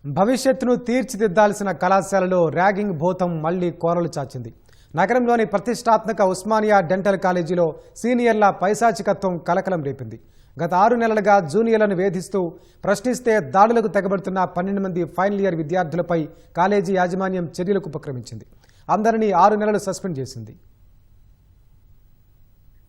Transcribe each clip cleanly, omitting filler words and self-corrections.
భవిష్యత్తును తీర్చిదిద్దాల్సిన కళాశాలలో ర్యాగింగ్ భూతం మళ్లీ కోరలు చాచింది. నగరంలోని ప్రతిష్టాత్మక ఉస్మానియా డెంటల్ కాలేజీలో సీనియర్ల పైశాచికత్వం కలకలం రేపింది. గత 6 నెలలుగా జూనియర్లను వేధిస్తూ ప్రశ్నిస్తే దాడులకు తెగబడుతున్న 12 మంది ఫైనల్ ఇయర్ విద్యార్థులపై కాలేజీ యాజమాన్యం చర్యలకు ఉపక్రమించింది. అందరినీ 6 నెలలు సస్పెండ్ చేసింది.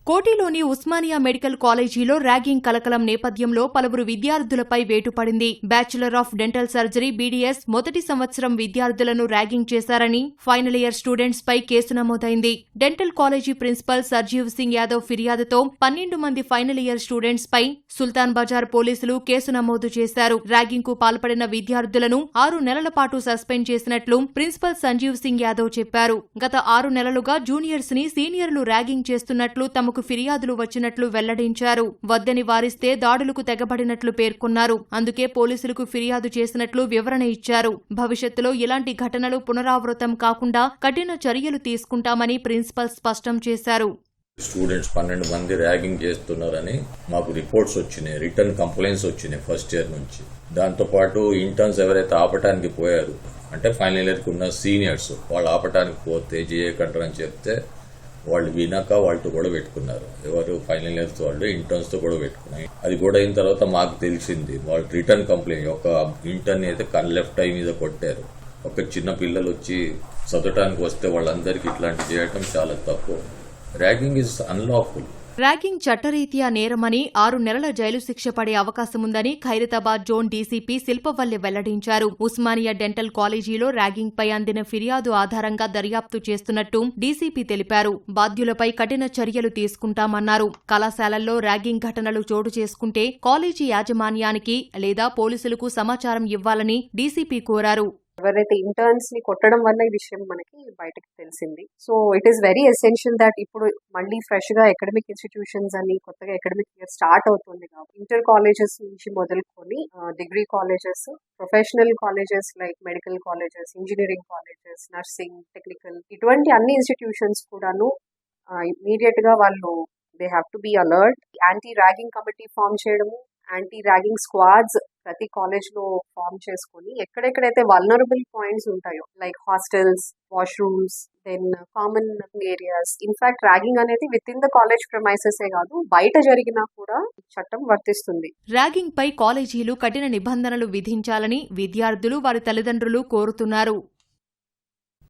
కోటిలోని ఉస్మానియా మెడికల్ కాలేజీలో ర్యాగింగ్ కలకలం నేపథ్యంలో పలువురు విద్యార్థులపై వేటు పడింది. Bachelor of dental surgery BDS మొదటి సంవత్సరం విద్యార్థులను ర్యాగింగ్ చేశారని ఫైనల్ ఇయర్ స్టూడెంట్స్ పై కేసు నమోదైంది. Dental college principal Sarjeev Singh Yadav ఫిర్యాదుతో 12 మంది ఫైనల్ ఇయర్ స్టూడెంట్స్ పై సుల్తాన్ బజార్ పోలీసులు కేసు నమోదు చేశారు. ర్యాగింగ్ కు పాల్పడిన విద్యార్థులను 6 నెలల పాటు సస్పెండ్ చేసినట్లు ప్రిన్సిపల్ సంజీవ్ సింగ్ యాదవ్ చెప్పారు. గత 6 నెలలుగా జూనియర్స్ ని సీనియర్లు ర్యాగింగ్ చేస్తున్నట్లు తమకు ఫిర్యాదులు వచ్చినట్లు వెల్లడించారు. వద్దని వారిస్తే దాడులకు తెగబడినట్లు పేర్కొన్నారు. అందుకే పోలీసులకు ఫిర్యాదు చేసినట్లు వివరణ ఇచ్చారు. భవిష్యత్తులో ఇలాంటి ఘటనలు పునరావృతం కాకుండా కఠిన చర్యలు తీసుకుంటామని ప్రిన్సిపల్ స్పష్టం చేశారు. స్టూడెంట్స్ 12 మంది ర్యాగింగ్ చేస్తున్నారని మాకు రిపోర్ట్స్ వచ్చినాయి, రిటర్న్ కంప్లైంట్స్ వచ్చినాయి ఫస్ట్ ఇయర్ నుంచి. దాంతో పాటు ఇంటర్న్స్ ఎవరైతే ఆపటానికి పోయారు అంటే ఫైనల్ ఇయర్ కి ఉన్న సీనియర్స్ వాళ్ళు ఆపటానికి పోతే చేయకంటారని చెప్తే వాళ్ళు వినాక వాళ్ళతో కూడా పెట్టుకున్నారు. ఎవరు ఫైనల్ ఇయర్స్ వాళ్ళు ఇంటర్న్స్ తో కూడా పెట్టుకున్నారు. అది కూడా అయిన తర్వాత మాకు తెలిసింది వాళ్ళు రిటర్న్ కంప్లైంట్ ఒక ఇంటర్న్ అయితే లెఫ్ట్ ఐ మీద కొట్టారు. ఒక చిన్న పిల్లలు వచ్చి చదవటానికి వస్తే వాళ్ళందరికీ ఇట్లాంటి చేయటం చాలా తప్పు. Ragging is unlawful. ర్యాగింగ్ చట్టరీత్యా నేరమని 6 నెలల జైలు శిక్ష పడే అవకాశముందని ఖైరతాబాద్ జోన్ డీసీపీ శిల్పవల్లి వెల్లడించారు. ఉస్మానియా డెంటల్ కాలేజీలో ర్యాగింగ్ పై అందిన ఫిర్యాదు ఆధారంగా దర్యాప్తు చేస్తున్నట్టు డీసీపీ తెలిపారు. బాధ్యులపై కఠిన చర్యలు తీసుకుంటామన్నారు. కళాశాలల్లో ర్యాగింగ్ ఘటనలు చోటు చేసుకుంటే కాలేజీ యాజమాన్యానికి లేదా పోలీసులకు సమాచారం ఇవ్వాలని డీసీపీ కోరారు. ఎవరైతే ఇంటర్న్స్ ని కొట్టడం వల్ల ఈ విషయం మనకి బయటకు తెలిసింది. So it is very essential that ఇప్పుడు మళ్ళీ ఫ్రెష్ గా అకాడమిక్ ఇన్స్టిట్యూషన్స్ అని కొత్తగా అకాడమిక్ ఇయర్ స్టార్ట్ అవుతుంది కాబట్టి ఇంటర్ కాలేజెస్ నుంచి మొదలుకొని degree colleges, professional colleges like medical colleges, engineering colleges, nursing, technical, ఇటువంటి అన్ని ఇన్స్టిట్యూషన్స్ కూడాను ఇమీడియట్ గా వాళ్ళు they have to be alert. Anti ragging committee form చేయడము, యాంటీ ర్యాగింగ్ స్క్వాడ్స్ ప్రతి కాలేజ్ లో ఫామ్ చేసుకుని ఎక్కడెక్కడైతే వల్నరబుల్ పాయింట్స్ ఉంటాయో like hostels, washrooms, then common areas. In fact ragging అనేది within the college premises కాదు, బయట జరిగినా కూడా చట్టం వర్తిస్తుంది. ర్యాగింగ్ పై కాలేజీలు కఠిన నిబంధనలు విధించాలని విద్యార్థులు వారి తల్లిదండ్రులు కోరుతున్నారు.